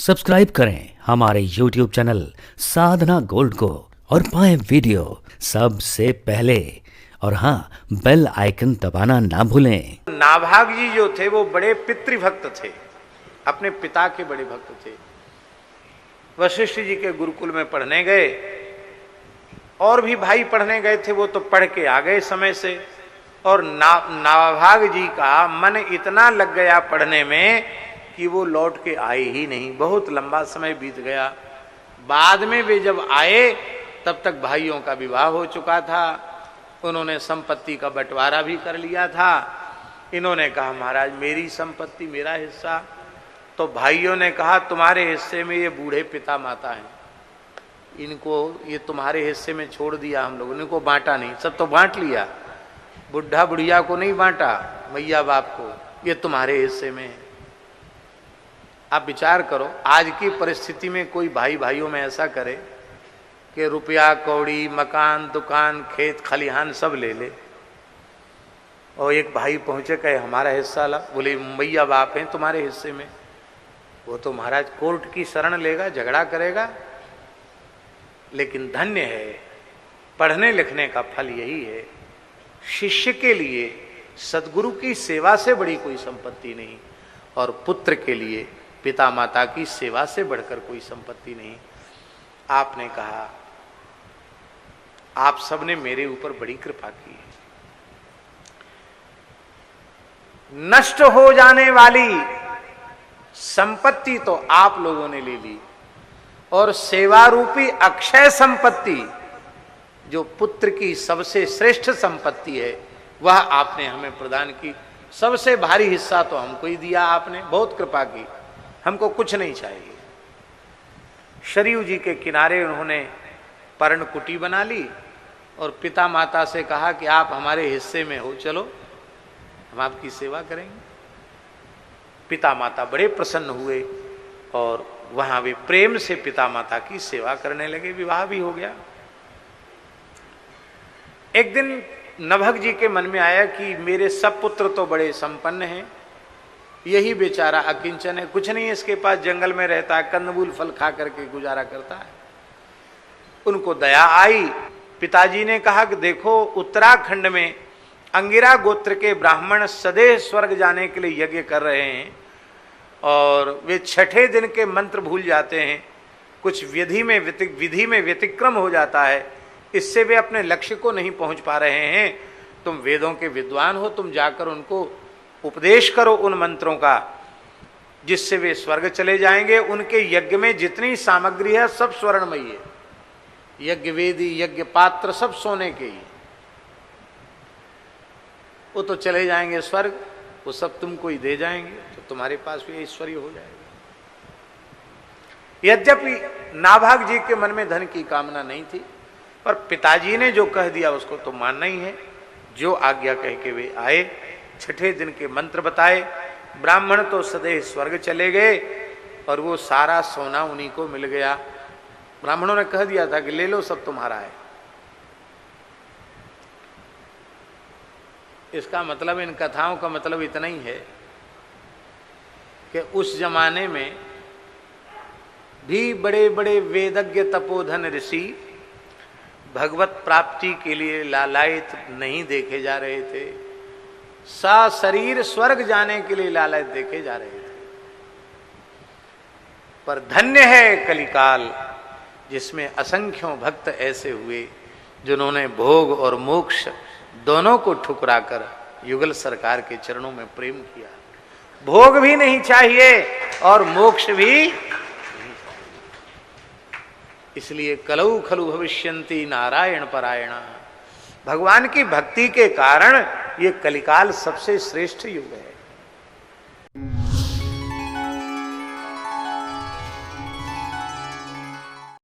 Subscribe करें हमारे YouTube channel साधना gold को और पाएं वीडियो सबसे पहले। और हाँ, बेल आइकन दबाना ना भूलें। नाभाग जी जो थे वो बड़े पितृभक्त थे, अपने पिता के बड़े भक्त थे। वशिष्ठ जी के गुरुकुल में पढ़ने गए, और भी भाई पढ़ने गए थे, वो तो पढ़ के आ गए समय से। और नाभाग जी का मन इतना लग गया पढ़ने में कि वो लौट के आए ही नहीं। बहुत लंबा समय बीत गया। बाद में वे जब आए तब तक भाइयों का विवाह हो चुका था, उन्होंने संपत्ति का बंटवारा भी कर लिया था। इन्होंने कहा महाराज मेरी संपत्ति, मेरा हिस्सा। तो भाइयों ने कहा तुम्हारे हिस्से में ये बूढ़े पिता माता हैं, इनको ये तुम्हारे हिस्से में छोड़ दिया हम लोगों ने, इनको बांटा नहीं। सब तो बांट लिया, बुढ़ा बुढ़िया को नहीं बांटा, मैया बाप को, ये तुम्हारे हिस्से में है। आप विचार करो, आज की परिस्थिति में कोई भाई भाइयों में ऐसा करे कि रुपया कौड़ी, मकान, दुकान, खेत खलिहान सब ले ले, और एक भाई पहुंचे कहे हमारा हिस्सा ला, बोले मैया बाप हैं तुम्हारे हिस्से में। वो तो महाराज कोर्ट की शरण लेगा, झगड़ा करेगा। लेकिन धन्य है, पढ़ने लिखने का फल यही है। शिष्य के लिए सद्गुरु की सेवा से बड़ी कोई संपत्ति नहीं, और पुत्र के लिए पिता माता की सेवा से बढ़कर कोई संपत्ति नहीं। आपने कहा आप सबने मेरे ऊपर बड़ी कृपा की है। नष्ट हो जाने वाली संपत्ति तो आप लोगों ने ले ली, और सेवा रूपी अक्षय संपत्ति जो पुत्र की सबसे श्रेष्ठ संपत्ति है, वह आपने हमें प्रदान की। सबसे भारी हिस्सा तो हमको ही दिया आपने, बहुत कृपा की, हमको कुछ नहीं चाहिए। शरीव जी के किनारे उन्होंने पर्णकुटी बना ली और पिता माता से कहा कि आप हमारे हिस्से में हो, चलो हम आपकी सेवा करेंगे। पिता माता बड़े प्रसन्न हुए और वहां वे प्रेम से पिता माता की सेवा करने लगे। विवाह भी हो गया। एक दिन नभग जी के मन में आया कि मेरे सब पुत्र तो बड़े संपन्न हैं, यही बेचारा अकिंचन है, कुछ नहीं इसके पास, जंगल में रहता है, कंदमूल फल खा करके गुजारा करता है। उनको दया आई। पिताजी ने कहा कि देखो, उत्तराखंड में अंगिरा गोत्र के ब्राह्मण सदैव स्वर्ग जाने के लिए यज्ञ कर रहे हैं, और वे छठे दिन के मंत्र भूल जाते हैं, कुछ विधि में व्यतिक्रम हो जाता है, इससे वे अपने लक्ष्य को नहीं पहुंच पा रहे हैं। तुम वेदों के विद्वान हो, तुम जाकर उनको उपदेश करो उन मंत्रों का, जिससे वे स्वर्ग चले जाएंगे। उनके यज्ञ में जितनी सामग्री है सब स्वर्णमयी है, यज्ञ वेदी, यज्ञ पात्र सब सोने के ही। वो तो चले जाएंगे स्वर्ग, वो सब तुमको ही दे जाएंगे, तो तुम्हारे पास भी ऐश्वर्य हो जाएगा। यद्यपि नाभाग जी के मन में धन की कामना नहीं थी, पर पिताजी ने जो कह दिया उसको तो मानना ही है। जो आज्ञा कह के वे आए, छठे दिन के मंत्र बताए, ब्राह्मण तो सदैव स्वर्ग चले गए, और वो सारा सोना उन्हीं को मिल गया। ब्राह्मणों ने कह दिया था कि ले लो, सब तुम्हारा है। इसका मतलब, इन कथाओं का मतलब इतना ही है कि उस जमाने में भी बड़े बड़े वेदज्ञ तपोधन ऋषि भगवत प्राप्ति के लिए लालायित नहीं देखे जा रहे थे, सा शरीर स्वर्ग जाने के लिए लालच देखे जा रहे थे। पर धन्य है कलिकाल, जिसमें असंख्यों भक्त ऐसे हुए जिन्होंने भोग और मोक्ष दोनों को ठुकराकर युगल सरकार के चरणों में प्रेम किया। भोग भी नहीं चाहिए और मोक्ष भी नहीं चाहिए। इसलिए कलौ खलु भविष्यन्ति नारायण परायणा। भगवान की भक्ति के कारण ये कलिकाल सबसे श्रेष्ठ युग है।